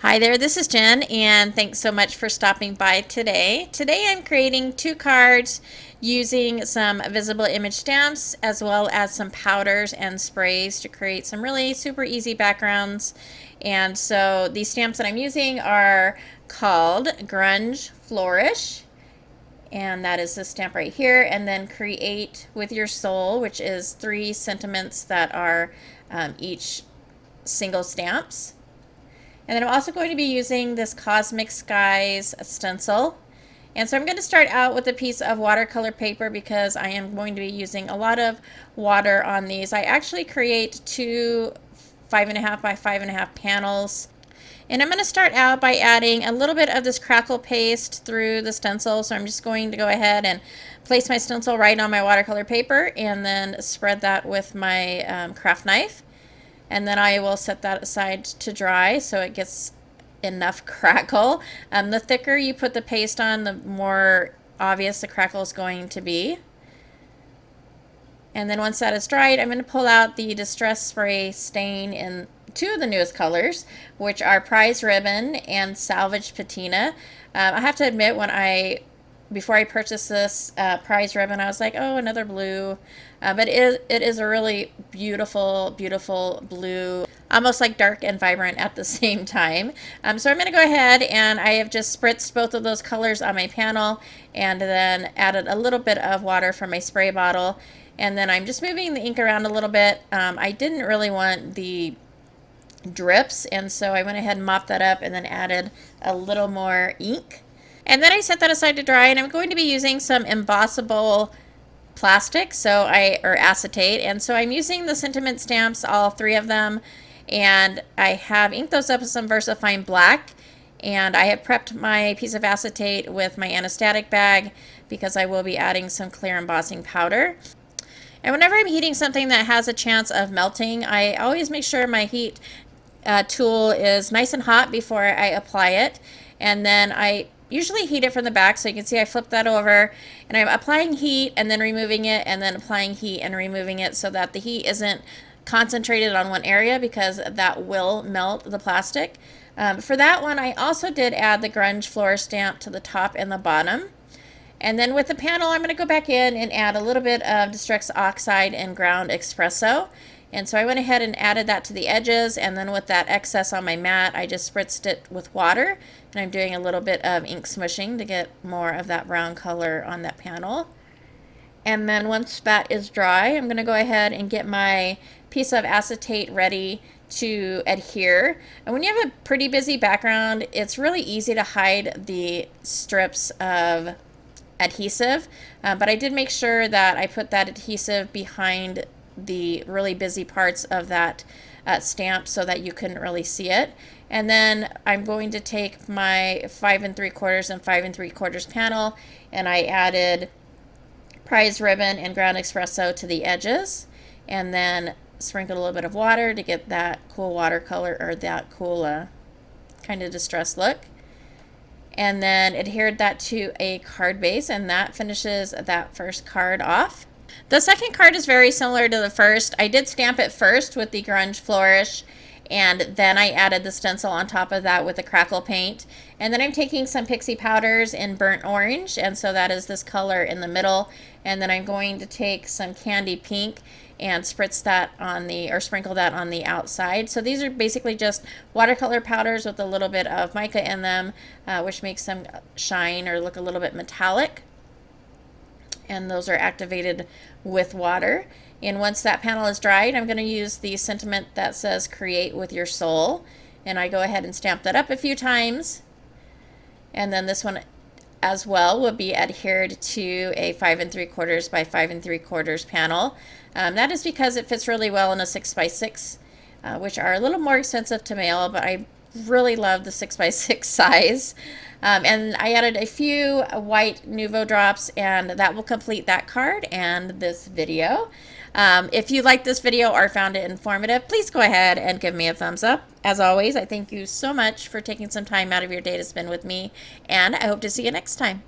Hi there, this is Jen, and thanks so much for stopping by today. Today I'm creating two cards using some visible image stamps as well as some powders and sprays to create some really super easy backgrounds. And so these stamps that I'm using are called Grunge Flourish, and that is this stamp right here, and then Create with Your Soul, which is 3 sentiments that are each single stamps. And then I'm also going to be using this Cosmic Skies stencil. And so I'm going to start out with a piece of watercolor paper because I am going to be using a lot of water on these. I actually create 2 5.5 by 5.5 panels. And I'm going to start out by adding a little bit of this crackle paste through the stencil. So I'm just going to go ahead and place my stencil right on my watercolor paper and then spread that with my craft knife. And then I will set that aside to dry so it gets enough crackle. The thicker you put the paste on, the more obvious the crackle is going to be. And then once that is dried, I'm going to pull out the Distress Spray stain in 2 of the newest colors, which are Prize Ribbon and Salvaged Patina. I have to admit, before I purchased this Prize Ribbon, I was like, oh, another blue. But it is a really beautiful, beautiful blue, almost like dark and vibrant at the same time. So I'm going to go ahead and I have just spritzed both of those colors on my panel and then added a little bit of water from my spray bottle. And then I'm just moving the ink around a little bit. I didn't really want the drips, and so I went ahead and mopped that up and then added a little more ink. And then I set that aside to dry, and I'm going to be using some embossable plastic, or acetate, and so I'm using the sentiment stamps, all 3 of them, and I have inked those up with some Versafine Black, and I have prepped my piece of acetate with my anesthetic bag because I will be adding some clear embossing powder. And whenever I'm heating something that has a chance of melting, I always make sure my heat tool is nice and hot before I apply it, and then I usually heat it from the back. So you can see I flipped that over and I'm applying heat and then removing it and then applying heat and removing it so that the heat isn't concentrated on one area because that will melt the plastic. For that one, I also did add the Grunge Flourish stamp to the top and the bottom. And then with the panel, I'm going to go back in and add a little bit of Distress Oxide and ground Expresso. And so I went ahead and added that to the edges, and then with that excess on my mat, I just spritzed it with water, and I'm doing a little bit of ink smushing to get more of that brown color on that panel. And then once that is dry, I'm going to go ahead and get my piece of acetate ready to adhere. And when you have a pretty busy background, it's really easy to hide the strips of adhesive, but I did make sure that I put that adhesive behind the really busy parts of that stamp so that you couldn't really see it. And then I'm going to take my 5 3/4 and 5 3/4 panel, and I added Prize Ribbon and ground Expresso to the edges, and then sprinkled a little bit of water to get that cool watercolor, or that cool kind of distressed look. And then adhered that to a card base, and that finishes that first card off. The second card is very similar to the first. I did stamp it first with the Grunge Flourish, and then I added the stencil on top of that with the crackle paint. And then I'm taking some Pixie powders in burnt orange, and so that is this color in the middle. And then I'm going to take some candy pink and spritz that on or sprinkle that on the outside. So these are basically just watercolor powders with a little bit of mica in them, which makes them shine or look a little bit metallic. And those are activated with water. And once that panel is dried, I'm going to use the sentiment that says Create with Your Soul, and I go ahead and stamp that up a few times. And then this one as well will be adhered to a 5 3/4 by 5 3/4 panel. That is because it fits really well in a 6x6, which are a little more expensive to mail, but I really love the 6x6 size. And I added a few white Nuvo drops, and that will complete that card and this video. If you liked this video or found it informative, please go ahead and give me a thumbs up. As always, I thank you so much for taking some time out of your day to spend with me, and I hope to see you next time.